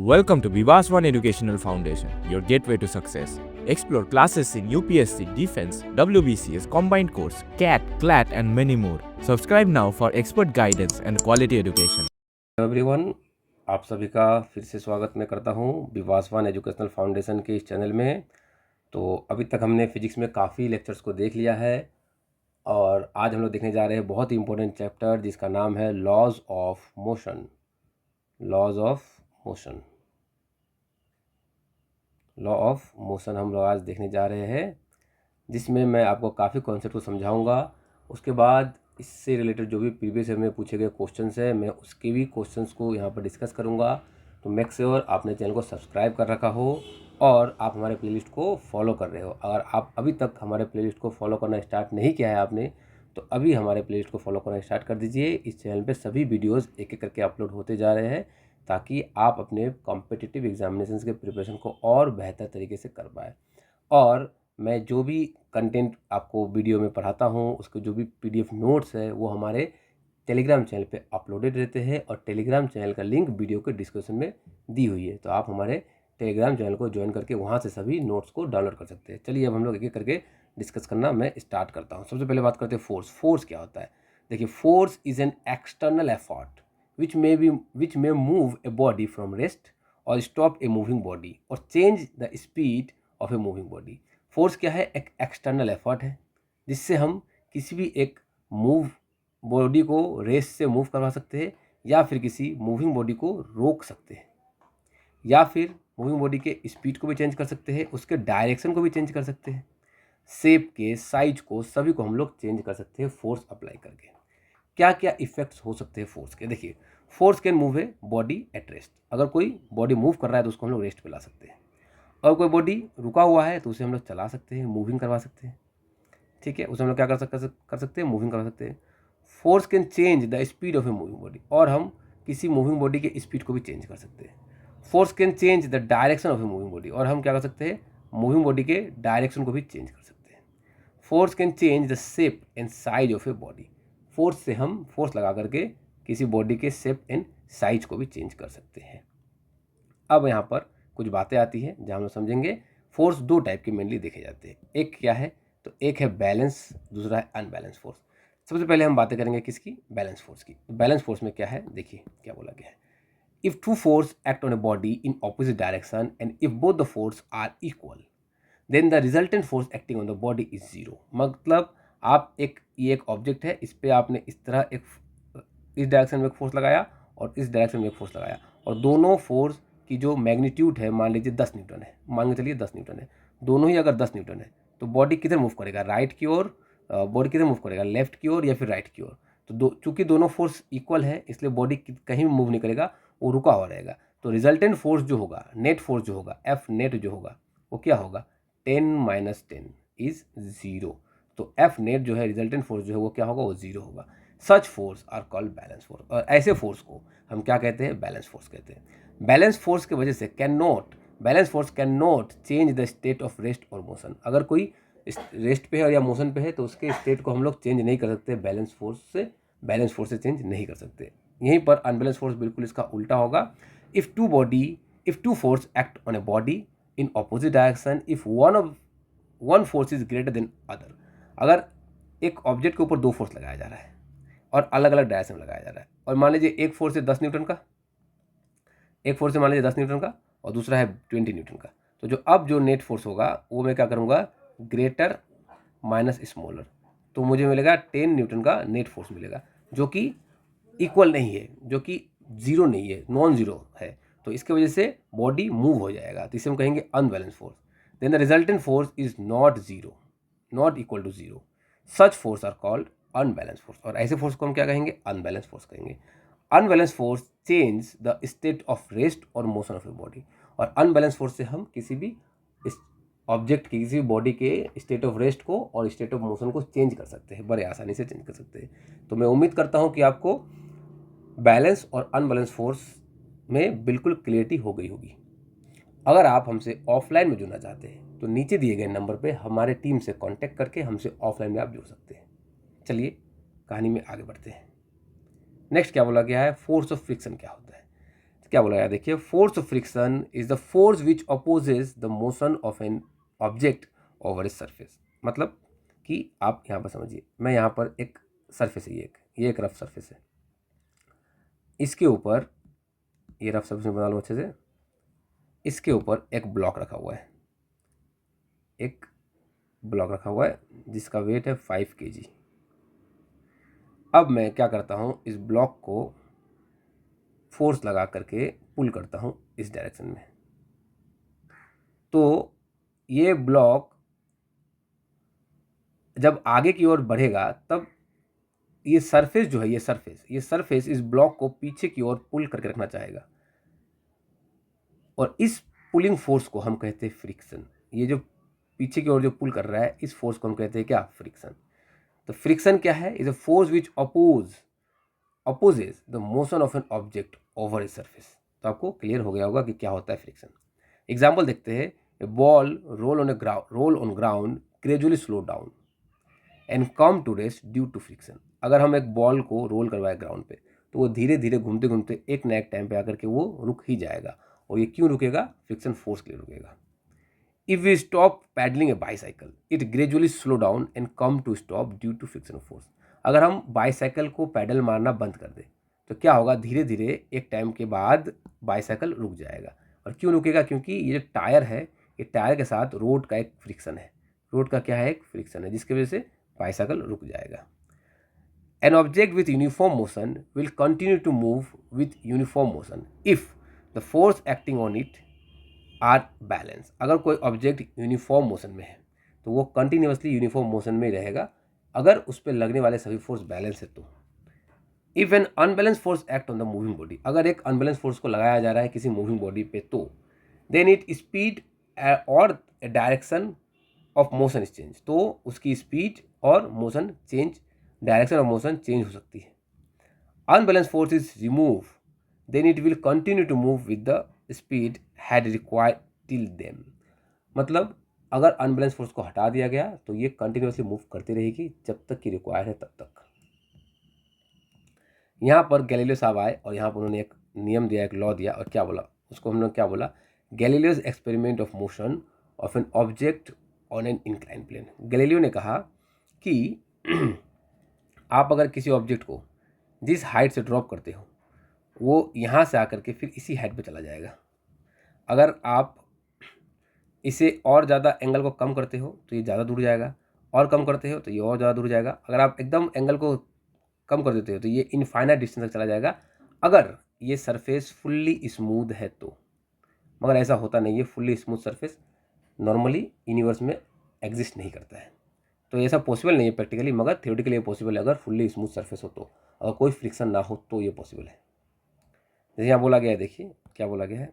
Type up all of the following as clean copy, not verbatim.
Welcome to Vivaswan Educational Foundation, your gateway to success. Explore classes in UPSC, Defense, WBCS, Combined Course, CAT, CLAT, and many more. Subscribe now for expert guidance and quality education. Everyone, आप सभी का फिर से स्वागत मैं करता हूं विवासवान educational foundation के इस चैनल में। तो अभी तक हमने फिजिक्स में काफ़ी लेक्चर्स को देख लिया है और आज हम लोग देखने जा रहे हैं बहुत ही इंपॉर्टेंट चैप्टर जिसका नाम है laws of motion. Laws of motion, law of motion हम लोग आज देखने जा रहे हैं, जिसमें मैं आपको काफ़ी कॉन्सेप्ट को समझाऊंगा। उसके बाद इससे रिलेटेड जो भी प्रीवियस ईयर में पूछे गए क्वेश्चंस है मैं उसके भी क्वेश्चंस को यहाँ पर डिस्कस करूँगा। तो मेक श्योर आपने चैनल को सब्सक्राइब कर रखा हो और आप हमारे प्लेलिस्ट को फॉलो कर रहे हो। अगर आप अभी तक हमारे प्लेलिस्ट को फॉलो करना स्टार्ट नहीं किया है आपने, तो अभी हमारे प्लेलिस्ट को फॉलो करना स्टार्ट कर दीजिए। इस चैनल पर सभी वीडियोज़ एक एक करके अपलोड होते जा रहे हैं ताकि आप अपने कॉम्पिटिटिव एग्जामिनेशंस के प्रिपरेशन को और बेहतर तरीके से कर पाए। और मैं जो भी कंटेंट आपको वीडियो में पढ़ाता हूँ उसके जो भी पीडीएफ नोट्स है वो हमारे टेलीग्राम चैनल पे अपलोडेड रहते हैं और टेलीग्राम चैनल का लिंक वीडियो के डिस्क्रिप्शन में दी हुई है। तो आप हमारे टेलीग्राम चैनल को ज्वाइन करके वहाँ से सभी नोट्स को डाउनलोड कर सकते हैं। चलिए अब हम लोग एक एक करके डिस्कस करना मैं स्टार्ट करता हूँ। सबसे पहले बात करते हैं फोर्स। फोर्स क्या होता है? देखिए, force is an external effort which may move a body from rest or stop a moving body or change the speed of a moving body। Force क्या है? एक एक्सटर्नल एफर्ट है जिससे हम किसी भी एक मूव बॉडी को रेस्ट से मूव करवा सकते हैं या फिर किसी मूविंग बॉडी को रोक सकते हैं या फिर मूविंग बॉडी के स्पीड को भी चेंज कर सकते हैं, उसके डायरेक्शन को भी चेंज कर सकते हैं, शेप के साइज को सभी को हम लोग चेंज कर सकते हैं फोर्स अप्लाई करके। क्या क्या इफेक्ट्स हो सकते हैं फोर्स के? देखिए, force can move a body at rest. अगर कोई बॉडी मूव कर रहा है तो उसको हम लोग रेस्ट पे ला सकते हैं। और कोई बॉडी रुका हुआ है तो उसे हम लोग चला सकते हैं, मूविंग करवा सकते हैं। ठीक है, उसे हम लोग क्या कर सकते हैं? मूविंग करवा सकते हैं। Force can change the speed of a moving body, और हम किसी मूविंग बॉडी के स्पीड को भी चेंज कर सकते हैं। Force can change the direction of a moving body, और हम क्या कर सकते हैं? मूविंग बॉडी के डायरेक्शन को भी चेंज कर सकते हैं। Force can change the shape and size of a body. Force से हम फोर्स लगा करके किसी बॉडी के शेप एंड साइज को भी चेंज कर सकते हैं। अब यहाँ पर कुछ बातें आती हैं जहाँ हम लोग समझेंगे। फोर्स दो टाइप के मेनली देखे जाते हैं। एक क्या है? तो एक है बैलेंस, दूसरा है अनबैलेंस फोर्स। सबसे पहले हम बातें करेंगे किसकी? बैलेंस फोर्स की। तो बैलेंस फोर्स में क्या है? देखिए क्या बोला गया है। If two force act on a body in opposite direction and if both the force are equal then the resultant force acting on the body is zero. मतलब आप ये एक ऑब्जेक्ट है, इस पर आपने इस तरह इस डायरेक्शन में एक फोर्स लगाया और इस डायरेक्शन में एक फोर्स लगाया, और दोनों फोर्स की जो मैग्नीट्यूड है मान लीजिए 10 न्यूटन है, मान के चलिए 10 न्यूटन है, दोनों ही अगर 10 न्यूटन है तो बॉडी किधर मूव करेगा? राइट की ओर। बॉडी किधर मूव करेगा? लेफ्ट की ओर या फिर राइट की ओर। तो चूंकि दोनों फोर्स इक्वल है इसलिए बॉडी कहीं भी मूव नहीं करेगा, वो रुका हुआ रहेगा। तो रिजल्टेंट फोर्स जो होगा, नेट फोर्स जो होगा, एफ नेट जो होगा, वो क्या होगा? 10 - 10 इज जीरो। तो एफ नेट जो है, रिजल्टेंट फोर्स जो है वो क्या होगा? वो जीरो होगा। Such force are called balance force, और ऐसे फोर्स को हम क्या कहते हैं? बैलेंस फोर्स कहते हैं। बैलेंस फोर्स की वजह से balance force can not change the state of rest और मोशन। अगर कोई रेस्ट पे है और या मोशन पे है तो उसके स्टेट को हम लोग चेंज नहीं कर सकते, बैलेंस फोर्स से चेंज नहीं कर सकते। यहीं पर अनबैलेंस फोर्स बिल्कुल इसका उल्टा होगा। If two force act on a body in opposite direction if one force is greater than other. अगर एक ऑब्जेक्ट के ऊपर दो फोर्स लगाया जा रहा है और अलग अलग डायरेक्शन में लगाया जा रहा है, और मान लीजिए एक फोर्स है 10 न्यूटन का, एक फोर्स है मान लीजिए 10 न्यूटन का और दूसरा है 20 न्यूटन का, तो जो नेट फोर्स होगा वो मैं क्या करूँगा? ग्रेटर माइनस स्मॉलर, तो मुझे मिलेगा 10 न्यूटन का नेट फोर्स मिलेगा, जो कि इक्वल नहीं है, जो कि जीरो नहीं है, नॉन जीरो है। तो इसके वजह से बॉडी मूव हो जाएगा, तो इसे हम कहेंगे unbalance force. Then the resultant force is not equal to zero. Such force are called unbalance force, और ऐसे फोर्स को हम क्या कहेंगे? अनबैलेंस फोर्स कहेंगे। Unbalance force change the state of rest और मोशन ऑफ ए बॉडी, और unbalance force से हम किसी भी ऑब्जेक्ट की, किसी भी बॉडी के स्टेट ऑफ रेस्ट को और स्टेट ऑफ मोशन को चेंज कर सकते हैं, बड़े आसानी से चेंज कर सकते हैं। तो मैं उम्मीद करता हूँ कि आपको बैलेंस और अनबैलेंस फोर्स में बिल्कुल क्लियरिटी हो गई होगी। अगर आप हमसे ऑफलाइन में जुड़ना चाहते हैं तो नीचे दिए गए नंबर पे हमारे टीम से कांटेक्ट करके हमसे ऑफलाइन में आप जुड़ सकते हैं। चलिए कहानी में आगे बढ़ते हैं। नेक्स्ट क्या बोला गया है? फोर्स ऑफ फ्रिक्शन क्या होता है? क्या बोला गया देखिए, force of friction is the force which opposes the motion of an object over a surface. मतलब कि आप यहाँ पर समझिए, मैं यहाँ पर एक सरफेस है, ये एक रफ सरफेस है, इसके ऊपर, ये रफ सरफेस में बना लो अच्छे से, इसके ऊपर एक ब्लॉक रखा हुआ है, एक ब्लॉक रखा हुआ है जिसका वेट है 5 kg। अब मैं क्या करता हूँ, इस ब्लॉक को फोर्स लगा करके पुल करता हूँ इस डायरेक्शन में, तो ये ब्लॉक जब आगे की ओर बढ़ेगा तब ये सरफेस जो है, ये सरफेस इस ब्लॉक को पीछे की ओर पुल करके रखना चाहेगा, और इस पुलिंग फोर्स को हम कहते हैं फ्रिक्शन। ये जो पीछे की ओर जो पुल कर रहा है, इस फोर्स को हम कहते हैं क्या, फ्रिक्शन। तो फ्रिक्शन क्या है, is a force which opposes the motion of an object over a surface. तो आपको क्लियर हो गया होगा कि क्या होता है फ्रिक्शन। एग्जाम्पल देखते हैं, a ball roll on ground gradually slow down and come to rest due to friction. अगर हम एक बॉल को रोल करवाए ग्राउंड पे, तो वो धीरे धीरे घूमते घूमते एक ना एक टाइम पे आकर के वो रुक ही जाएगा, और ये क्यों रुकेगा, फ्रिक्शन फोर्स के लिए रुकेगा। If we stop pedalling a bicycle it gradually slow down and come to stop due to friction force. अगर हम बाईसाइकिल को पैडल मारना बंद कर दें तो क्या होगा, धीरे धीरे एक टाइम के बाद बाईसाइकिल रुक जाएगा। और क्यों रुकेगा, क्योंकि ये जो टायर है, ये टायर के साथ रोड का एक फ्रिक्शन है, रोड का क्या है, एक फ्रिक्शन है, जिसकी वजह से बाईसाइकिल रुक जाएगा। An object with uniform motion will continue to move with uniform motion if the force acting on it are balanced। अगर कोई ऑब्जेक्ट यूनिफॉर्म मोशन में है तो वो कंटिन्यूसली यूनिफॉर्म मोशन में ही रहेगा, अगर उस पर लगने वाले सभी फोर्स बैलेंस है तो। If an unbalance force act on the moving body, अगर एक अनबैलेंस फोर्स को लगाया जा रहा है किसी मूविंग बॉडी पे, तो देन इट स्पीड और direction of motion is change, तो उसकी स्पीड और motion change, direction of motion change हो सकती है। Unbalance force is remove then it will continue to move with the speed had required till them. मतलब अगर unbalance force को हटा दिया गया तो ये कंटिन्यूसली मूव करती रहेगी जब तक कि रिक्वायर्ड है तब तक। यहाँ पर गैलीलियो साहब आए और यहाँ पर उन्होंने एक नियम दिया, एक लॉ दिया, और क्या बोला, उसको हमने क्या बोला, Galileo's experiment of motion of an object on an inclined plane. Galileo ने कहा कि आप अगर किसी ऑब्जेक्ट को जिस हाइट से ड्रॉप करते हो वो यहाँ से आकर के फिर इसी हाइट पे चला जाएगा। अगर आप इसे और ज़्यादा एंगल को कम करते हो तो ये ज़्यादा दूर जाएगा, और कम करते हो तो ये और ज़्यादा दूर जाएगा। अगर आप एकदम एंगल को कम कर देते हो तो ये इनफाइनाइट डिस्टेंस तक चला जाएगा, अगर ये सरफेस फुल्ली स्मूथ है तो। मगर ऐसा होता नहीं है, fully smooth surface normally universe में एग्जिस्ट नहीं करता है, तो ऐसा पॉसिबल नहीं है प्रैक्टिकली, मगर थियोरेटिकली ये पॉसिबल है। अगर फुल्ली स्मूथ सरफेस हो तो, अगर कोई फ्रिक्शन ना हो तो ये पॉसिबल है। जैसे यहाँ बोला गया है, देखिए क्या बोला गया है,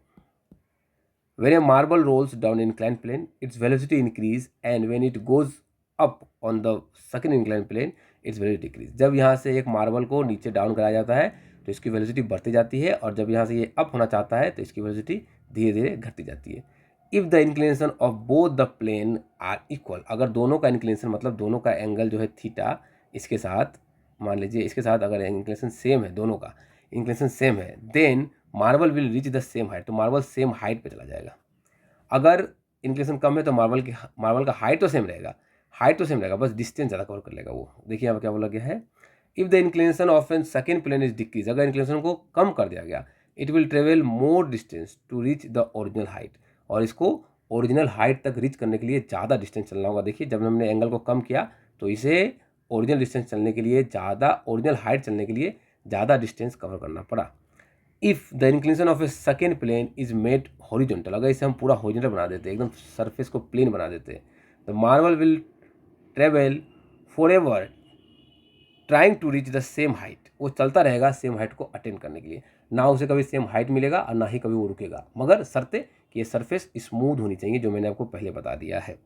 when a marble rolls down an inclined plane its velocity increase and when it goes up on the second inclined plane its velocity decrease। जब यहाँ से एक मार्बल को नीचे डाउन कराया जाता है तो इसकी वेलोसिटी बढ़ती जाती है, और जब यहाँ से ये अप होना चाहता है तो इसकी वेलोसिटी धीरे धीरे घटती जाती है। If the inclination of both the plane are equal, अगर दोनों का इंक्लिनेशन मतलब दोनों का एंगल जो है थीटा, इसके साथ मान लीजिए इसके साथ अगर इंक्लिनेशन सेम है, दोनों का इंक्लिनेशन सेम है, then marble will reach the same height, तो मार्बल सेम हाइट पे चला जाएगा। अगर इंक्लिनेशन कम है तो मार्बल का हाइट तो सेम रहेगा, बस डिस्टेंस ज़्यादा कवर कर लेगा वो। देखिए यहाँ पर क्या बोला गया है, if the inclination of an second plane is decrease, अगर इंक्लिनेशन को कम कर दिया गया, it will travel more distance to reach the original height, और इसको ओरिजिनल हाइट तक रीच करने के लिए ज़्यादा डिस्टेंस चलना होगा। देखिए जब हमने एंगल को कम किया तो इसे ओरिजिनल डिस्टेंस चलने के लिए ओरिजिनल हाइट चलने के लिए ज़्यादा डिस्टेंस कवर करना पड़ा। If the inclination of a second plane is made horizontal, अगर इसे हम पूरा हॉरिजॉन्टल बना देते, एकदम सरफेस को प्लेन बना देते, the marble will travel forever trying to reach the same height, वो चलता रहेगा सेम हाइट को अटेंड करने के लिए। ना उसे कभी सेम हाइट मिलेगा और ना ही कभी वो रुकेगा, मगर शर्ते कि ये सरफेस स्मूथ होनी चाहिए, जो मैंने आपको पहले बता दिया है।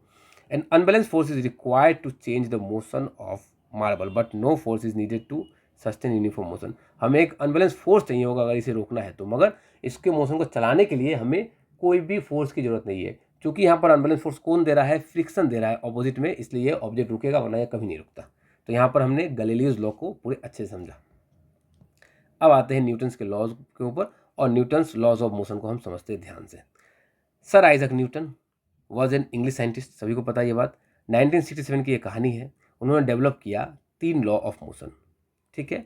An unbalance force is required to change the motion of marble but no force is needed to sustain uniform motion. हमें एक अनबैलेंस फोर्स चाहिए होगा अगर इसे रोकना है तो, मगर इसके मोशन को चलाने के लिए हमें कोई भी फोर्स की जरूरत नहीं है, क्योंकि यहाँ पर अनबैलेंस फोर्स कौन दे रहा है, फ्रिक्शन दे रहा है ऑपोजिट में, इसलिए ऑब्जेक्ट रुकेगा, वरना यह कभी नहीं रुकता। तो यहाँ पर हमने गैलीलियोज लॉ को पूरे अच्छे से समझा। अब आते हैं न्यूटन्स के लॉज के ऊपर, और न्यूटन्स लॉज ऑफ मोशन को हम समझते हैं ध्यान से। Sir Isaac Newton was an English scientist, सभी को पता है ये बात। 1967 की ये कहानी है। उन्होंने डेवलप किया 3 लॉ ऑफ मोशन, ठीक है,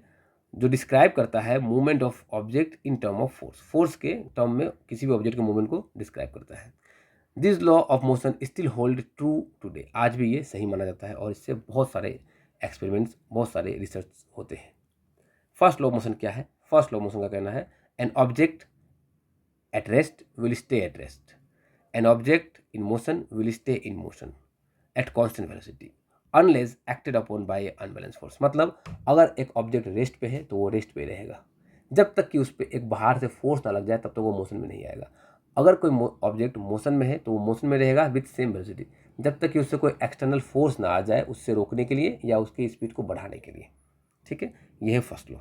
जो डिस्क्राइब करता है movement of object in term of force. Force के टर्म में किसी भी ऑब्जेक्ट के मूवमेंट को डिस्क्राइब करता है। This law of motion still hold true today, आज भी ये सही माना जाता है और इससे बहुत सारे एक्सपेरिमेंट्स, बहुत सारे रिसर्च होते हैं। फर्स्ट लॉ ऑफ मोशन क्या है? फर्स्ट लॉ ऑफ मोशन का कहना है an object at rest will stay at rest, an object in motion will stay in motion at constant velocity unless acted upon bye unbalance force. मतलब अगर एक object rest पे है तो वो रेस्ट पे रहेगा, जब तक कि उस पर एक बाहर से फोर्स ना लग जाए तब तक वो मोशन में नहीं आएगा। अगर कोई ऑब्जेक्ट मोशन में है तो वो मोशन में रहेगा विथ सेम वेलोसिटी, जब तक कि उससे कोई एक्सटर्नल फोर्स ना आ जाए उससे रोकने के लिए या उसकी स्पीड को बढ़ाने के लिए, ठीक है। ये है फर्स्ट लॉ।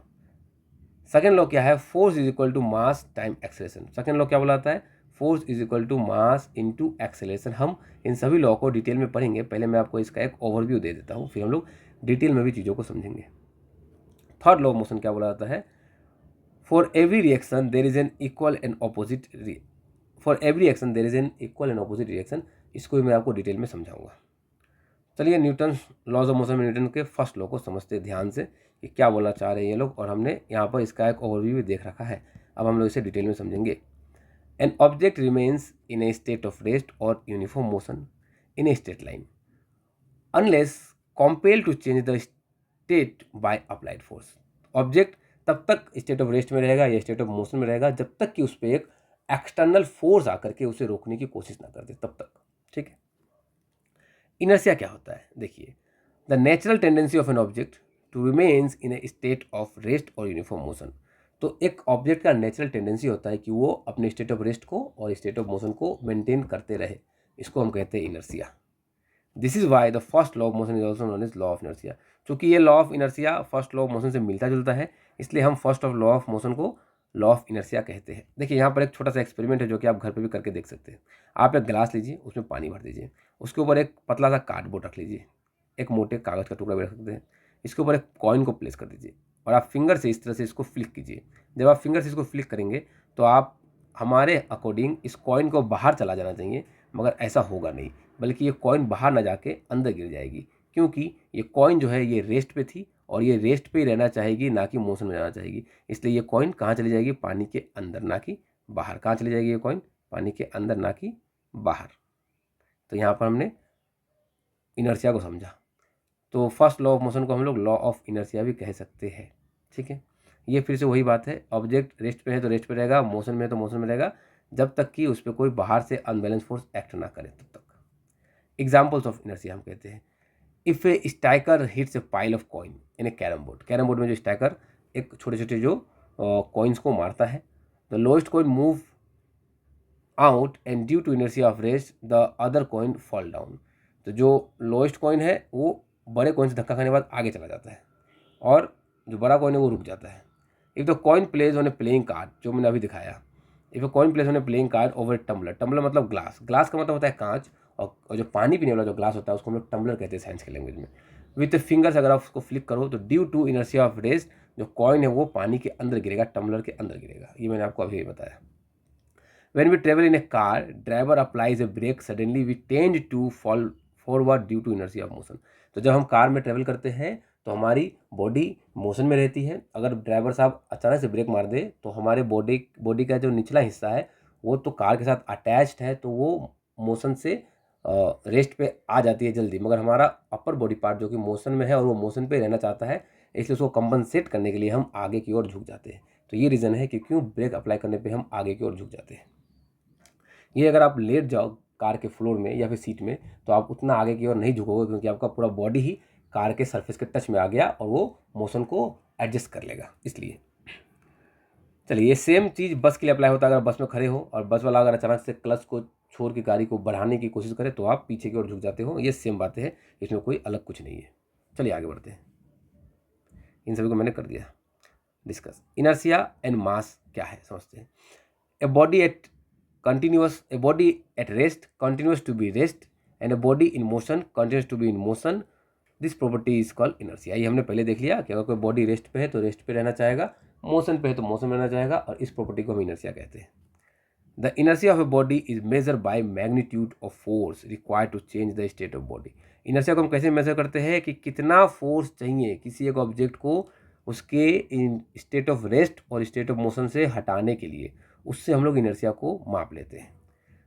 सेकेंड लॉ क्या है? Force is equal to mass time acceleration. Second law क्या बोलाता है? Force is equal to mass into acceleration. हम इन सभी लॉ को डिटेल में पढ़ेंगे, पहले मैं आपको इसका एक ओवरव्यू दे देता हूँ, फिर हम लोग डिटेल में भी चीज़ों को समझेंगे। थर्ड लॉ ऑफ मोशन क्या बोला जाता है? For every reaction there is an equal and opposite for every action there is an equal and opposite reaction. इसको भी मैं आपको डिटेल में समझाऊंगा। चलिए न्यूटन लॉज ऑफ मोशन में न्यूटन के फर्स्ट लॉ को समझते ध्यान से कि क्या बोलना चाह रहे हैं ये लोग, और हमने यहाँ पर इसका एक ओवरव्यू भी देख रखा है। अब हम लोग इसे डिटेल में समझेंगे। An object remains in a state of rest और uniform motion in a straight line unless compelled to change the state by applied force. Object तब तक स्टेट ऑफ रेस्ट में रहेगा या स्टेट ऑफ मोशन में रहेगा जब तक कि उस पर एक एक्सटर्नल फोर्स आकर के उसे रोकने की कोशिश ना कर दे, तब तक, ठीक है। इनर्शिया क्या होता है? देखिए, the natural tendency of an object to remains in a state of rest और यूनिफॉर्म मोशन। तो एक ऑब्जेक्ट का नेचुरल टेंडेंसी होता है कि वो अपने स्टेट ऑफ रेस्ट को और स्टेट ऑफ मोशन को मेंटेन करते रहे, इसको हम कहते हैं inertia. This is why the first law of motion is also known as law of inertia. चूंकि ये law of inertia first law of motion से मिलता जुलता है, इसलिए हम first of law of motion को लॉ ऑफ इनर्शिया कहते हैं। देखिए यहाँ पर एक छोटा सा एक्सपेरिमेंट है जो कि आप घर पे भी करके देख सकते हैं। आप एक गिलास लीजिए, उसमें पानी भर दीजिए, उसके ऊपर एक पतला सा कार्डबोर्ड रख लीजिए, एक मोटे कागज़ का टुकड़ा भी रख सकते हैं, इसके ऊपर एक कॉइन को प्लेस कर दीजिए और आप फिंगर से इस तरह से इसको फ्लिक कीजिए। जब आप फिंगर से इसको फ्लिक करेंगे तो आप हमारे अकॉर्डिंग इस कॉइन को बाहर चला जाना चाहिए, मगर ऐसा होगा नहीं, बल्कि ये कॉइन बाहर ना जाके अंदर गिर जाएगी, क्योंकि ये कॉइन जो है ये रेस्ट पे थी और ये रेस्ट पे ही रहना चाहेगी, ना कि मोशन में जाना चाहेगी। इसलिए ये कॉइन कहाँ चली जाएगी? पानी के अंदर, ना कि बाहर। कहाँ चली जाएगी ये कॉइन? पानी के अंदर, ना कि बाहर। तो यहाँ पर हमने इनर्शिया को समझा। तो फर्स्ट लॉ ऑफ मोशन को हम लोग लॉ ऑफ इनर्शिया भी कह सकते हैं, ठीक है। ये फिर से वही बात है, ऑब्जेक्ट रेस्ट पे है तो रेस्ट पे रहेगा, मोशन में है तो मोशन में रहेगा, जब तक कि उस पर कोई बाहर से अनबैलेंस फोर्स एक्ट ना करे तब तक। एग्जाम्पल्स ऑफ इनर्शिया हम कहते हैं, if A striker hits A pile of coin in A carrom board. Carrom board में जो स्ट्राइकर एक छोटे छोटे जो कॉइन्स को मारता है, the lowest coin move out and due to inertia of rest the other coin fall down. तो जो लोएस्ट कॉइन है वो बड़े कॉइन से धक्का खाने के बाद आगे चला जाता है और जो बड़ा कॉइन है वो रुक जाता है। If the coin placed on a playing card, जो मैंने अभी दिखाया, if a coin placed on a playing card over tumbler. Tumbler मतलब ग्लास, ग्लास का मतलब होता है कांच, और जो पानी पीने वाला जो ग्लास होता है उसको हम लोग टम्बलर कहते हैं साइंस के लैंग्वेज में। विथ फिंगर्स अगर आप उसको फ्लिक करो तो due to inertia of rest जो कॉइन है वो पानी के अंदर गिरेगा, टम्बलर के अंदर गिरेगा। ये मैंने आपको अभी बताया। When we travel in a car, driver applies a brake, suddenly we tend to fall forward due to inertia of motion। तो जब हम कार में ट्रेवल करते हैं तो हमारी बॉडी मोशन में रहती है। अगर ड्राइवर साहब अचानक से ब्रेक मार दे तो हमारे बॉडी का जो निचला हिस्सा है वो तो कार के साथ अटैच्ड है, तो वो मोशन से रेस्ट पे आ जाती है जल्दी, मगर हमारा अपर बॉडी पार्ट जो कि मोशन में है और वो मोशन पे रहना चाहता है, इसलिए उसको कंपनसेट करने के लिए हम आगे की ओर झुक जाते हैं। तो ये रीज़न है कि क्यों ब्रेक अप्लाई करने पे हम आगे की ओर झुक जाते हैं। ये अगर आप लेट जाओ कार के फ्लोर में या फिर सीट में तो आप उतना आगे की ओर नहीं झुकोगे, क्योंकि आपका पूरा बॉडी ही कार के सरफेस के टच में आ गया और वो मोशन को एडजस्ट कर लेगा, इसलिए। चलिए, ये सेम चीज़ बस के लिए अप्लाई होता है। अगर बस में खड़े हो और बस वाला अगर अचानक से क्लच को छोड़ के गाड़ी को बढ़ाने की कोशिश करे तो आप पीछे की ओर झुक जाते हो। ये सेम बातें हैं, इसमें कोई अलग कुछ नहीं है। चलिए आगे बढ़ते हैं। इन सभी को मैंने कर दिया डिस्कस। इनर्शिया एंड मास क्या है समझते हैं। A body at rest continues to be rest and a body in motion continues to be in motion. This property is called inertia। ये हमने पहले देख लिया कि अगर कोई बॉडी रेस्ट पे है तो रेस्ट पे रहना चाहेगा, मोशन पे है तो मोशन में रहना चाहेगा, और इस प्रॉपर्टी को हम इनर्शिया कहते हैं। The inertia of a body is measured by magnitude of force required to change the state of body. Inertia को हम कैसे मेजर करते हैं कि कितना फोर्स चाहिए किसी एक ऑब्जेक्ट को उसके इन स्टेट ऑफ रेस्ट और स्टेट ऑफ मोशन से हटाने के लिए, उससे हम लोग इनर्शिया को माप लेते हैं।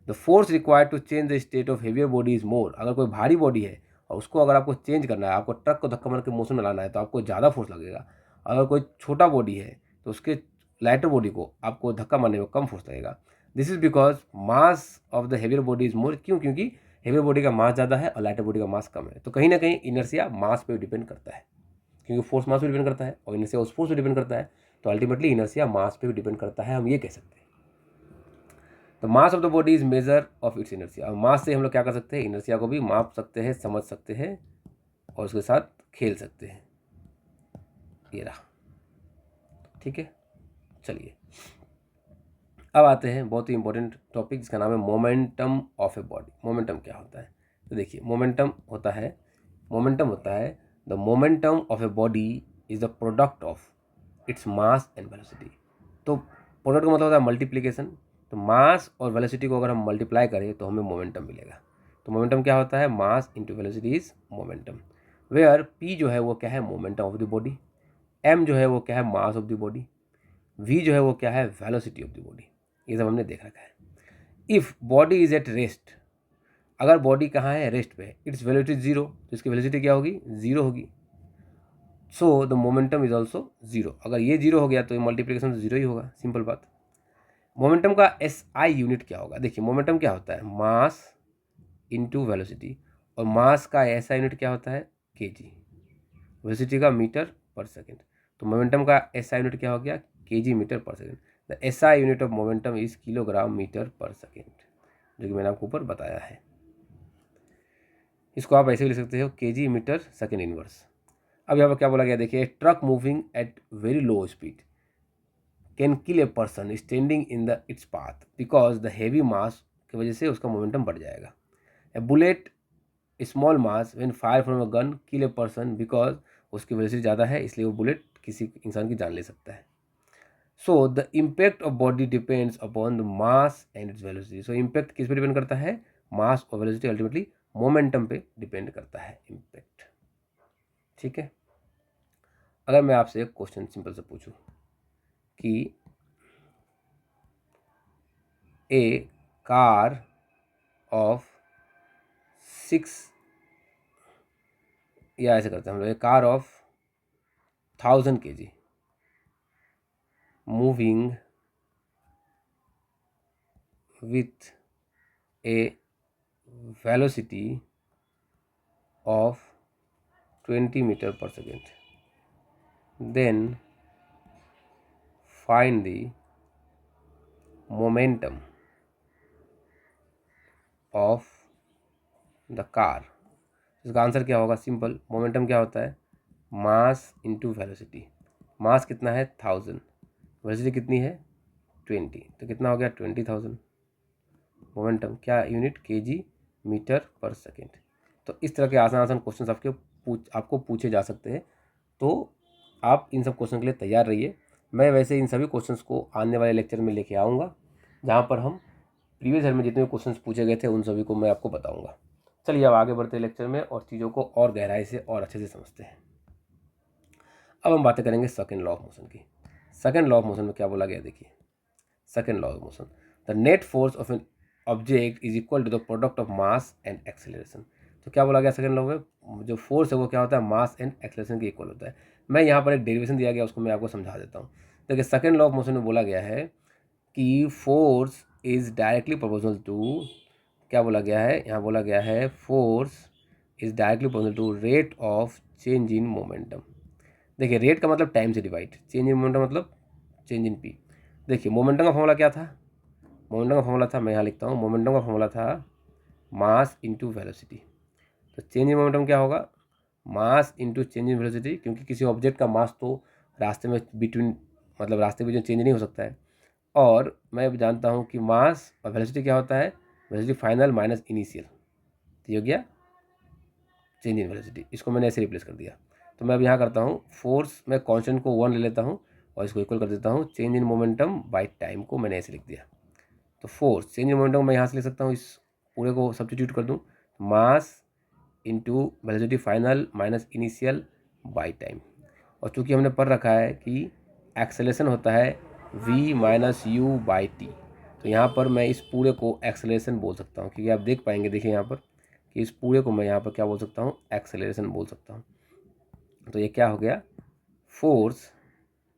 The force required to change the state of heavier body is more. अगर कोई भारी बॉडी है और उसको अगर आपको चेंज करना है, आपको ट्रक को धक्का मार के मोशन में लाना है, तो आपको ज़्यादा फोर्स लगेगा। अगर कोई छोटा बॉडी है तो उसके लाइटर बॉडी को आपको धक्का मारने में कम फोर्स लगेगा। This is because mass of the heavier body is मोर। क्यों? क्योंकि हेवियर बॉडी का मास ज़्यादा है और लाइटर बॉडी का मास कम है। तो कहीं ना कहीं इनर्शिया मास पे डिपेंड करता है, क्योंकि फोर्स मास पे डिपेंड करता है और इनर्शिया उस फोर्स पे डिपेंड करता है। तो अल्टीमेटली इनर्शिया मास पे भी डिपेंड करता है, हम ये कह सकते हैं। तो mass of the body is measure of its inertia. और मास से हम लोग क्या कर सकते हैं? इनर्शिया को भी माप सकते हैं, समझ सकते हैं और उसके साथ खेल सकते हैं। ये रहा, ठीक है। चलिए अब आते हैं बहुत ही इंपॉर्टेंट टॉपिक जिसका नाम है momentum of a body. Momentum क्या होता है? तो देखिए, मोमेंटम होता है the momentum of a body is the product of its mass and velocity. तो प्रोडक्ट का मतलब होता है मल्टीप्लिकेशन। तो मास और वेलोसिटी को अगर हम मल्टीप्लाई करें तो हमें मोमेंटम मिलेगा। तो मोमेंटम क्या होता है? Mass into velocity is momentum. Where P जो है वो क्या है? Momentum of the body. M जो है वो क्या है? Mass of the body. V जो है वो क्या है? Velocity of the body. ये सब हमने देख रखा है। If body is at rest, अगर बॉडी कहाँ है? रेस्ट पे है, इट्स वेलोसिटी जीरो, तो इसकी वेलोसिटी क्या होगी? जीरो होगी। So the momentum is also zero. अगर ये जीरो हो गया तो मल्टीप्लिकेशन तो जीरो ही होगा, सिंपल बात। मोमेंटम का एस आई यूनिट क्या होगा? देखिए, मोमेंटम क्या होता है? मास इंटू वेलोसिटी, और मास का एस आई यूनिट क्या होता है? केजी। वेलोसिटी का मीटर पर सेकेंड। तो मोमेंटम का एस आई यूनिट क्या हो गया? KG metre per second. The S I unit of momentum is kilogram metre per second, जो कि मैंने आपको ऊपर बताया है। इसको आप ऐसे भी लिख सकते हो, केजी मीटर सेकेंड इनवर्स। अब यहाँ पर क्या बोला गया? देखिए, truck moving at very low speed can kill a person standing in the its path because the heavy mass की वजह से उसका मोमेंटम बढ़ जाएगा। A bullet small mass when fire from a gun kill a person because उसकी velocity ज़्यादा है, इसलिए वो बुलेट किसी इंसान की जान ले सकता है। So the impact of body depends upon the mass and its velocity. So impact किस पे डिपेंड करता है? मास और वेलोसिटी, अल्टीमेटली मोमेंटम पे डिपेंड करता है इम्पैक्ट, ठीक है। अगर मैं आपसे एक क्वेश्चन सिंपल से पूछूं कि ए कार ऑफ 6, या ऐसे करते हैं हम लोग, a car of 1000 kg moving with a velocity of 20 meter per second, then find the momentum of the car। इसका आंसर क्या होगा? सिंपल, मोमेंटम क्या होता है? Mass into velocity. मास कितना है? 1000, वेलोसिटी कितनी है? 20, तो कितना हो गया? 20,000। मोमेंटम क्या unit? KG metre per second. तो इस तरह के आसान आसान क्वेश्चन आपको पूछे जा सकते हैं। तो आप इन सब क्वेश्चन के लिए तैयार रहिए। मैं वैसे इन सभी क्वेश्चंस को आने वाले लेक्चर में लेके आऊँगा, जहाँ पर हम प्रीवियस ईयर में जितने भी क्वेश्चंस पूछे गए थे उन सभी को मैं आपको बताऊँगा। चलिए अब आगे बढ़ते हैं लेक्चर में और चीज़ों को और गहराई से और अच्छे से समझते हैं। अब हम बातें करेंगे सेकंड लॉ ऑफ मोशन की। सेकंड लॉ ऑफ मोशन में क्या बोला गया? देखिए, second law of motion, the net force of an object is equal to the product of mass and acceleration. तो क्या बोला गया? सेकंड लॉ में जो फोर्स है वो क्या होता है? मास एंड एक्सेलरेशन के इक्वल होता है। मैं यहाँ पर एक डेरिवेशन दिया गया, उसको मैं आपको समझा देता हूँ। देखिए, सेकंड लॉ ऑफ मोशन में बोला गया है कि force is directly proportional to, क्या बोला गया है? यहाँ बोला गया है force is directly proportional to rate of change in momentum. देखिए, रेट का मतलब टाइम से डिवाइड, चेंज इन मोमेंटम मतलब चेंज इन पी। देखिए, मोमेंटम का फॉर्मूला क्या था? मोमेंटम का फॉर्मूला था, मैं यहाँ लिखता हूँ, मोमेंटम का फॉर्मूला था मास इंटू वेलोसिटी। तो चेंज इन मोमेंटम क्या होगा? Mass into change in velocity, क्योंकि किसी ऑब्जेक्ट का मास तो रास्ते में मतलब रास्ते में जो चेंज नहीं हो सकता है। और मैं जानता हूँ कि मास और वेलोसिटी क्या होता है? वेलोसिटी फाइनल माइनस इनिशियल, तो ये हो गया चेंज इन वेलोसिटी। इसको मैंने ऐसे रिप्लेस कर दिया। तो मैं अब यहाँ करता हूँ, फोर्स में कांस्टेंट को 1 ले लेता हूँ और इसको इक्वल कर देता हूँ change in momentum bye time को मैंने ऐसे लिख दिया। तो फोर्स चेंज इन मोमेंटम मैं यहाँ से लिख सकता हूँ, इस पूरे को सब्स्टिट्यूट कर दूँ, मास into velocity final minus initial by time. और चूँकि हमने पढ़ रखा है कि एक्सेलेरेशन होता है v minus you by T, तो यहाँ पर मैं इस पूरे को एक्सेलेरेशन बोल सकता हूँ, क्योंकि आप देख पाएंगे, देखिए यहाँ पर कि इस पूरे को मैं यहाँ पर क्या बोल सकता हूँ, एक्सेलेरेशन बोल सकता हूँ। तो ये क्या हो गया, force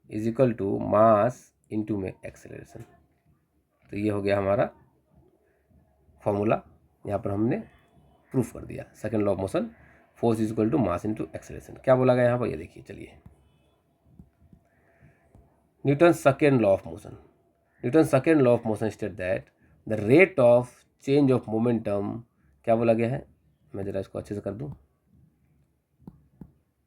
is equal to mass into में एक्सेलेरेशन। तो ये हो गया हमारा फॉर्मूला, यहाँ पर हमने प्रूफ कर दिया second law of motion, force is equal to mass into acceleration. क्या बोला गया यहाँ पर, ये देखिए, चलिए, Newton second law of motion. Newton second law of motion state that the rate of change of momentum, क्या बोला गया है, मैं जरा इसको अच्छे से कर दूं,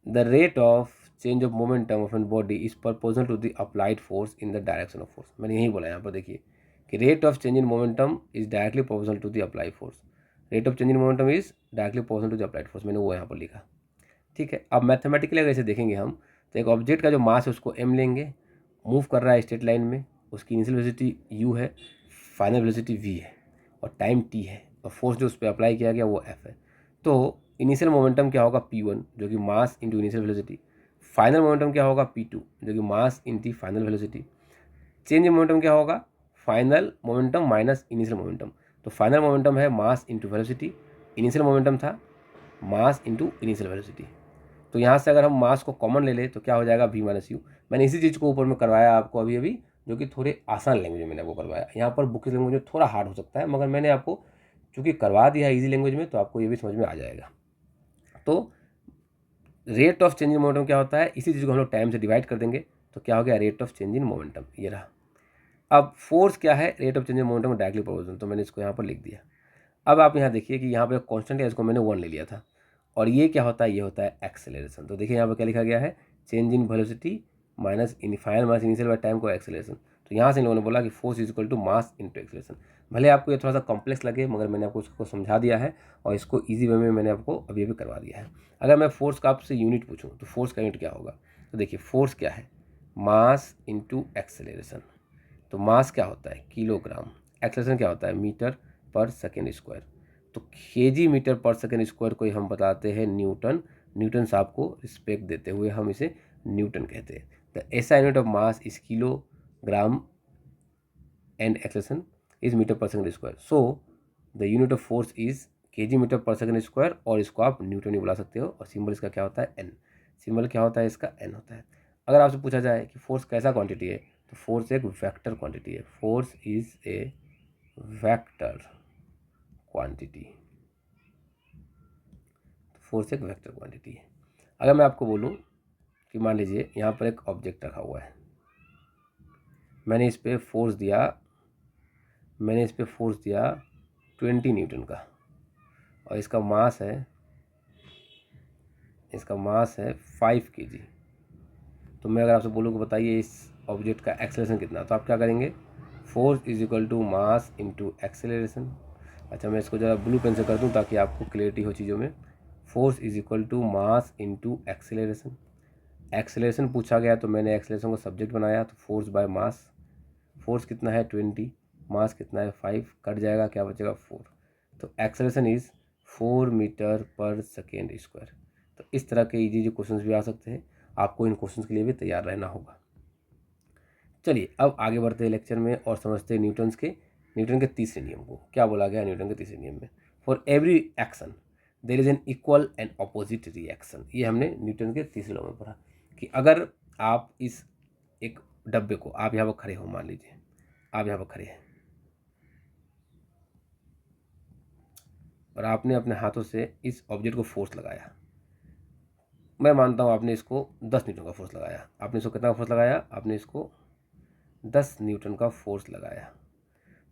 the rate of change of momentum of an body is proportional to the applied force in the direction of force. मैंने यही बोला यहाँ पर, देखिए कि rate of change in momentum is directly proportional to the applied force. Rate of change in momentum is directly proportional to the applied force, मैंने वो यहाँ पर लिखा। ठीक है, अब मैथमेटिकली अगर इसे देखेंगे हम, तो एक ऑब्जेक्ट का जो मास है उसको m लेंगे, मूव कर रहा है स्ट्रेट लाइन में, उसकी इनिशियल वेलोसिटी u है, फाइनल वेलोसिटी v है, और टाइम t है, और फोर्स जो उस पर अप्लाई किया गया वो f है। तो इनिशियल मोमेंटम क्या होगा, p1 जो कि mass into initial velocity, final momentum क्या होगा, p2 जो कि mass into final velocity, change momentum क्या होगा, final momentum minus initial momentum. तो फाइनल मोमेंटम है mass into velocity, initial momentum था मास इंटू इनिशियल वेलोसिटी। तो यहाँ से अगर हम मास को कॉमन ले लें तो क्या हो जाएगा, v माइनस यू। मैंने इसी चीज़ को ऊपर में करवाया आपको अभी अभी, जो कि थोड़े आसान लैंग्वेज में मैंने वो करवाया। यहाँ पर बुक लैंग्वेज में थोड़ा हार्ड हो सकता है, मगर मैंने आपको चूँकि करवा दिया है ईजी लैंग्वेज में, तो आपको ये भी समझ में आ जाएगा। तो rate of change in momentum क्या होता है, इसी चीज़ को हम लोग टाइम से डिवाइड कर देंगे, तो क्या हो गया, rate of change in momentum, ये रहा। अब फोर्स क्या है, rate of change in momentum directly proportional, तो मैंने इसको यहाँ पर लिख दिया। अब आप यहाँ देखिए कि यहाँ पर कॉन्स्टेंट है, इसको मैंने 1 ले लिया था, और ये क्या होता है, ये होता है एक्सेलरेशन। तो देखिए यहाँ पर क्या लिखा गया है, change in velocity minus final mass initial by time को एक्सेलरेशन। तो यहाँ से इन लोगों ने बोला कि force is equal to mass into acceleration. भले आपको ये थोड़ा सा कॉम्प्लेक्स लगे, मगर मैंने आपको उसको समझा दिया है, और इसको ईजी वे में मैंने आपको अभी अभी करवा दिया है। अगर मैं फोर्स का आपसे यूनिट पूछूँ तो फोर्स का यूनिट क्या होगा, तो देखिए फोर्स क्या है, मास इंटू एक्सेलरेशन। तो मास क्या होता है, किलोग्राम, एक्सेलरेशन क्या होता है, मीटर पर सेकेंड स्क्वायर। तो KG metre per second square को हम बताते हैं न्यूटन। न्यूटन साहब को रिस्पेक्ट देते हुए हम इसे न्यूटन कहते हैं। The SI unit of mass is kilogram and acceleration is metre per second square. So the unit of force is KG metre per second square, और इसको आप न्यूटन ही बुला सकते हो। और सिंबल इसका क्या होता है, एन। सिंबल क्या होता है इसका, एन होता है। अगर आपसे पूछा जाए कि फोर्स कैसा क्वांटिटी है, तो फोर्स एक वेक्टर क्वांटिटी है। Force is a vector quantity, force एक वेक्टर क्वांटिटी है। अगर मैं आपको बोलूं कि मान लीजिए यहाँ पर एक ऑब्जेक्ट रखा हुआ है, मैंने इस पर फोर्स दिया 20 न्यूटन का, और इसका मास है 5 kg। तो मैं अगर आपसे बोलूँ कि बताइए इस ऑब्जेक्ट का एक्सेलरेशन कितना, तो आप क्या करेंगे, force is equal to mass into acceleration. अच्छा, मैं इसको ज़रा ब्लू पेन से कर दूँ ताकि आपको क्लियरिटी हो चीज़ों में। Force is equal to mass into acceleration. Acceleration पूछा गया तो मैंने एक्सेलरेशन को सब्जेक्ट बनाया, तो फोर्स बाय मास। फोर्स कितना है 20, मास कितना है 5, कट जाएगा, क्या बचेगा 4। तो acceleration is 4 metre per second square. तो इस तरह के इजी क्वेश्चंस भी आ सकते हैं, आपको इन क्वेश्चंस के लिए भी तैयार रहना होगा। चलिए अब आगे बढ़ते हैं लेक्चर में और समझते हैं न्यूटन के तीसरे नियम को। क्या बोला गया न्यूटन के तीसरे नियम में, for every action there is an equal and opposite reaction. ये हमने न्यूटन के तीसरे लॉ में पढ़ा कि अगर आप इस एक डब्बे को, आप यहाँ पर खड़े हो, मान लीजिए आप यहाँ पर खड़े हैं, और आपने अपने हाथों से इस ऑब्जेक्ट को फोर्स लगाया। मैं मानता हूँ आपने इसको 10 न्यूटन का फोर्स लगाया। आपने इसको कितना फोर्स लगाया, आपने इसको 10 न्यूटन का फोर्स लगाया।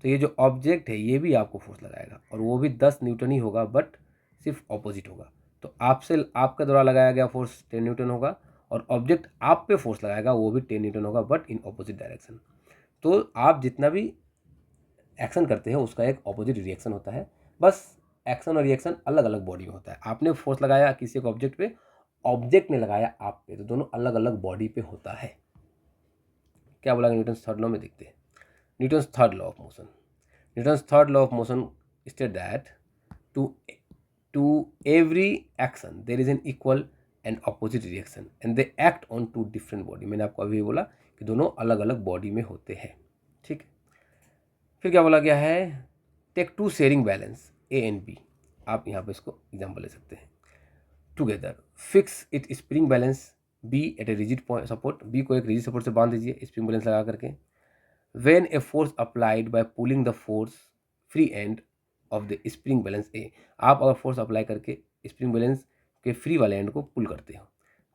तो ये जो ऑब्जेक्ट है ये भी आपको फोर्स लगाएगा, और वो भी 10 न्यूटन ही होगा, बट सिर्फ ऑपोजिट होगा। तो आपके द्वारा लगाया गया फोर्स 10 न्यूटन होगा, और ऑब्जेक्ट आप पे फोर्स लगाएगा वो भी 10 न्यूटन होगा, बट इन ऑपोजिट डायरेक्शन। तो आप जितना भी एक्शन करते हैं उसका एक ऑपोजिट रिएक्शन होता है, बस एक्शन और रिएक्शन अलग अलग बॉडी में होता है। आपने फोर्स लगाया किसी एक ऑब्जेक्ट पे, ऑब्जेक्ट ने लगाया आप पे, तो दोनों अलग अलग बॉडी पे होता है। क्या बोला न्यूटन्स थर्ड लॉ में, देखते हैं। Newton's third law of motion, Newton's third law of motion state that to every action there is an equal and opposite reaction and they act on two different body। मैंने आपको अभी बोला कि दोनों अलग अलग बॉडी में होते हैं, ठीक है। फिर क्या बोला गया है, take two sharing balance A and B, आप यहाँ पे इसको एग्जाम्पल ले सकते हैं। Together fix it spring balance B at a rigid point support, B को एक रिजिड सपोर्ट से बांध दीजिए स्प्रिंग बैलेंस लगा करके। When a force applied by pulling the force free end of the spring balance A, आप अगर force apply करके स्प्रिंग बैलेंस के फ्री वाले एंड को पुल करते हो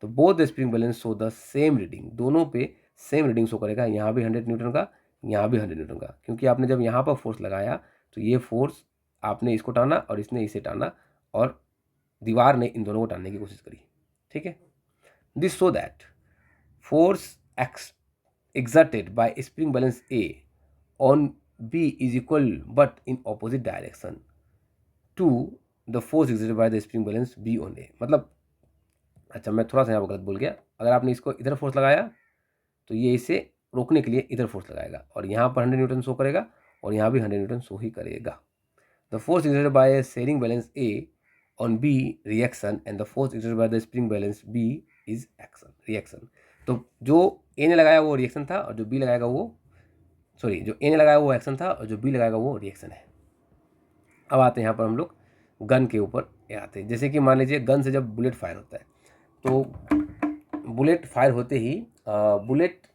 तो both the spring balance show the same reading, दोनों पे सेम रीडिंग शो करेगा। यहाँ भी 100 न्यूटन का, यहाँ भी 100 न्यूटन का, क्योंकि आपने जब यहाँ पर फोर्स लगाया तो ये फोर्स आपने इसको टाना और इसने इसे टाना और दीवार ने इन दोनों को टानने की कोशिश करी, ठीक है। This so that force exerted by spring balance A on B is equal but in opposite direction to the force exerted by the spring balance B on A। मतलब अच्छा, मैं थोड़ा सा यहाँ पर गलत बोल गया। अगर आपने इसको इधर फोर्स लगाया तो ये इसे रोकने के लिए इधर फोर्स लगाएगा और यहाँ पर 100 न्यूटन शो करेगा और यहाँ भी 100 न्यूटन शो ही करेगा। The force exerted by a sharing balance A on B reaction and the force exerted by the spring balance B is action, reaction. तो जो ए ने लगाया वो रिएक्शन था और जो बी लगाएगा वो जो ए ने लगाया वो एक्शन था और जो बी लगाएगा वो रिएक्शन है। अब आते हैं यहाँ पर हम लोग गन के ऊपर आते हैं। जैसे कि मान लीजिए गन से जब बुलेट फायर होता है तो बुलेट फायर होते ही बुलेट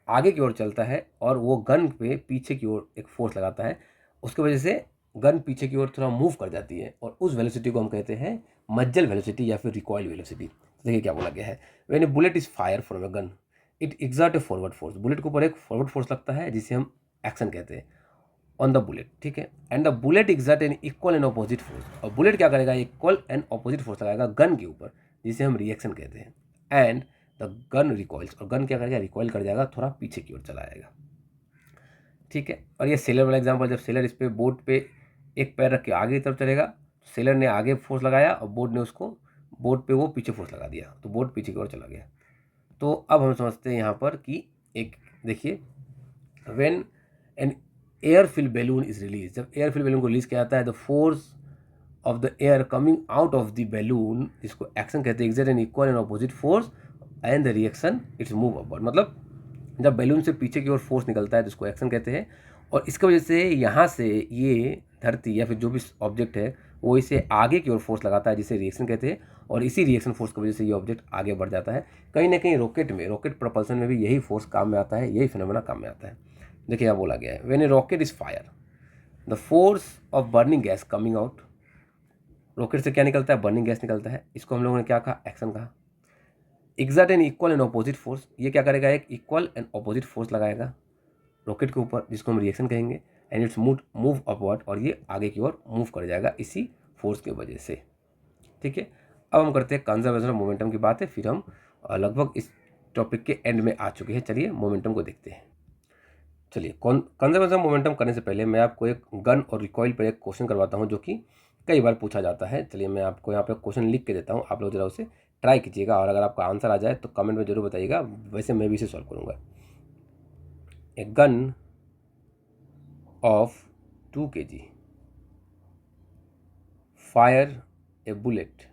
आगे की ओर चलता है और वो गन पे पीछे की ओर एक फोर्स लगाता है, उसकी वजह से गन पीछे की ओर थोड़ा मूव कर जाती है और उस वेलोसिटी को हम कहते हैं मज्जल वेलोसिटी या फिर रिकॉइल वेलोसिटी। देखिए क्या बोला गया है, when A bullet is fire from a gun it exert A forward force, bullet के ऊपर एक फॉरवर्ड फोर्स लगता है जिसे हम एक्शन कहते हैं ऑन द बुलेट, ठीक है। And the bullet exert an equal and opposite force, और बुलेट क्या करेगा, इक्वल एंड ऑपोजिट फोर्स लगाएगा गन के ऊपर जिसे हम रिएक्शन कहते हैं। एंड द गन रिकॉइल्स, और गन क्या करेगा, रिकॉइल कर जाएगा, थोड़ा पीछे की ओर चला आएगा, ठीक है। और ये सेलर वाला एग्जाम्पल, जब सेलर इस पर बोट पे एक पैर रख के आगे की तरफ चलेगा, सेलर ने आगे फोर्स लगाया और बोट ने उसको बोट पे वो पीछे फोर्स लगा दिया तो बोट पीछे की ओर चला गया। तो अब हम समझते हैं यहाँ पर कि एक देखिए, when an air fill balloon is release, जब एयर फिल बैलून को रिलीज किया जाता है the force of the air coming out of the balloon, जिसको एक्शन कहते हैं, exert an equal and opposite force and the reaction it's move upward. मतलब जब बैलून से पीछे की ओर फोर्स निकलता है तो इसको एक्शन कहते हैं और इसकी वजह से यहाँ से ये धरती या फिर जो भी ऑब्जेक्ट है वो इसे आगे की ओर फोर्स लगाता है जिसे रिएक्शन कहते हैं और इसी रिएक्शन फोर्स की वजह से ये ऑब्जेक्ट आगे बढ़ जाता है। कहीं ना कहीं रॉकेट में, रॉकेट प्रोपल्सन में भी यही फोर्स काम में आता है, यही फिनोमेना काम में आता है। देखिए यहाँ बोला गया है, when A rocket is fire the force of burning gas coming out, rocket से क्या निकलता है, बर्निंग गैस निकलता है, इसको हम लोगों ने क्या कहा, एक्शन कहा। Exert an equal and opposite force, ये क्या करेगा, एक इक्वल एंड ऑपोजिट फोर्स लगाएगा रॉकेट के ऊपर जिसको हम रिएक्शन कहेंगे। एंड इट्स मूव अपवर्ड, और ये आगे की ओर मूव कर जाएगा इसी फोर्स की वजह से, ठीक है। अब हम करते हैं कंजर्वेशन ऑफ मोमेंटम की बात है, फिर हम लगभग इस टॉपिक के एंड में आ चुके हैं। चलिए मोमेंटम को देखते हैं। चलिए कंजर्वेशन ऑफ मोमेंटम करने से पहले मैं आपको एक गन और रिकॉइल पर एक क्वेश्चन करवाता हूँ जो कि कई बार पूछा जाता है। चलिए मैं आपको यहाँ पे क्वेश्चन लिख के देता हूँ, आप लोग जरा उसे ट्राई कीजिएगा और अगर आपका आंसर आ जाए तो कमेंट में जरूर बताइएगा, वैसे मैं भी इसे सॉल्व करूँगा। A gun of 2 kg fire a bullet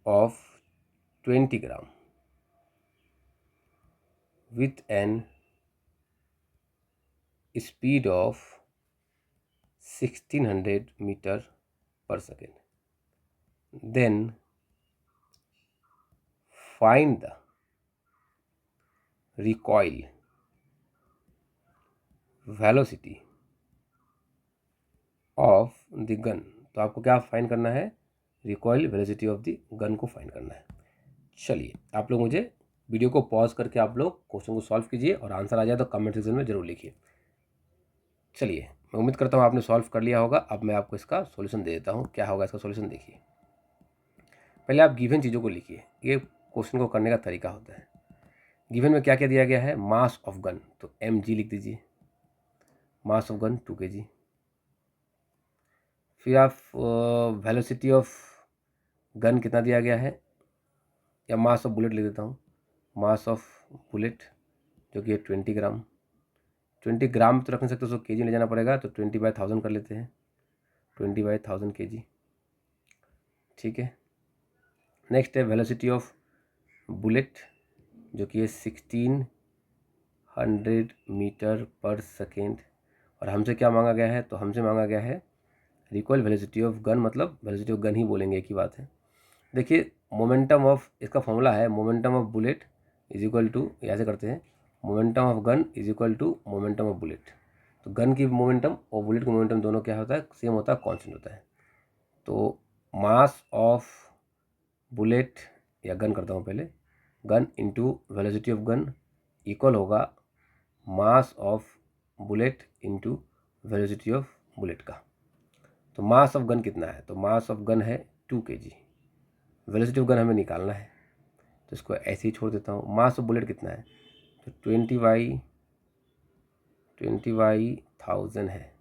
of 20 gram with an speed of 1600 meter per second. Then find the recoil velocity of the gun. तो आपको क्या फाइंड करना है, recoil velocity of the gun को find करना है। चलिए आप लोग मुझे वीडियो को पॉज करके आप लोग क्वेश्चन को सॉल्व कीजिए और आंसर आ जाए तो कमेंट सेक्शन में जरूर लिखिए। चलिए मैं उम्मीद करता हूँ आपने सॉल्व कर लिया होगा। अब मैं आपको इसका सॉल्यूशन दे देता हूँ। क्या होगा इसका सॉल्यूशन, देखिए पहले आप गिवन चीज़ों को लिखिए, ये क्वेश्चन को करने का तरीका होता है। गिवन में क्या क्या दिया गया है, मास ऑफ गन, तो mg लिख दीजिए, मास ऑफ गन 2 kg। फिर आप वेलोसिटी ऑफ गन कितना दिया गया है, या मास ऑफ बुलेट लिख देता हूँ, मास ऑफ बुलेट जो कि है 20 ग्राम। 20 ग्राम तो रख नहीं सकते, उसको केजी ले जाना पड़ेगा, तो 20/1000 कर लेते हैं, 20/1000 केजी। ठीक है। नेक्स्ट है वेलोसिटी ऑफ बुलेट जो कि है 1600 मीटर पर सेकेंड। और हमसे क्या मांगा गया है, तो हमसे मांगा गया है रिकॉइल वेलोसिटी ऑफ गन, मतलब वेलोसिटी ऑफ गन ही बोलेंगे, एक ही बात है। देखिए मोमेंटम ऑफ, इसका फॉर्मूला है momentum of bullet is equal to, ऐसे करते हैं, momentum of gun is equal to momentum of bullet. तो गन की मोमेंटम और बुलेट की मोमेंटम दोनों क्या होता है, सेम होता है, कांस्टेंट होता है। तो मास ऑफ बुलेट, या गन करता हूँ पहले, gun into velocity of gun equal होगा mass of bullet into velocity of bullet का। तो मास ऑफ गन कितना है, तो मास ऑफ गन है 2 kg। वेलोसिटी ऑफ गन हमें निकालना है, तो इसको ऐसे ही छोड़ देता हूँ। मास ऑफ बुलेट कितना है, तो 20/1000 है,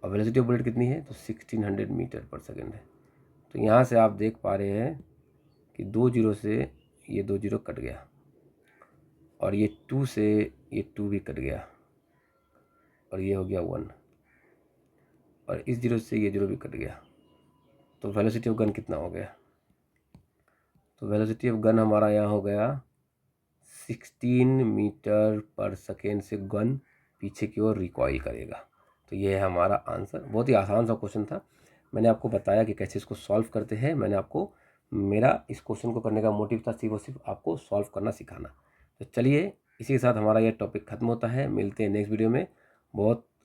और वेलोसिटी ऑफ बुलेट कितनी है, तो 1600 मीटर पर सेकेंड है। तो यहाँ से आप देख पा रहे हैं कि 2 0 से ये 2 0 कट गया, और ये 2 से ये 2 भी कट गया, और ये हो गया 1, और इस 0 से ये 0 भी कट गया। तो वेलोसिटी ऑफ गन कितना हो गया, तो वेलोसिटी ऑफ गन हमारा यहाँ हो गया 16 मीटर पर सेकेंड से गन पीछे की ओर रिकॉइल करेगा। तो ये है हमारा आंसर। बहुत ही आसान सा क्वेश्चन था, मैंने आपको बताया कि कैसे इसको सॉल्व करते हैं। मैंने आपको, मेरा इस क्वेश्चन को करने का मोटिव था सिर्फ आपको सॉल्व करना सिखाना। तो चलिए इसी के साथ हमारा ये टॉपिक खत्म होता है, मिलते हैं नेक्स्ट वीडियो में।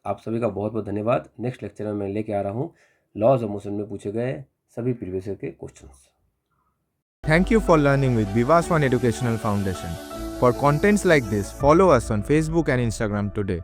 आप सभी का बहुत बहुत धन्यवाद। नेक्स्ट लेक्चर में मैं लेके आ रहा हूँ लॉज ऑफ मोशन में पूछे गए सभी प्रीवियस ईयर के questions. Thank you for learning with Vivas One Educational Foundation. For contents like this, follow us on Facebook and Instagram today.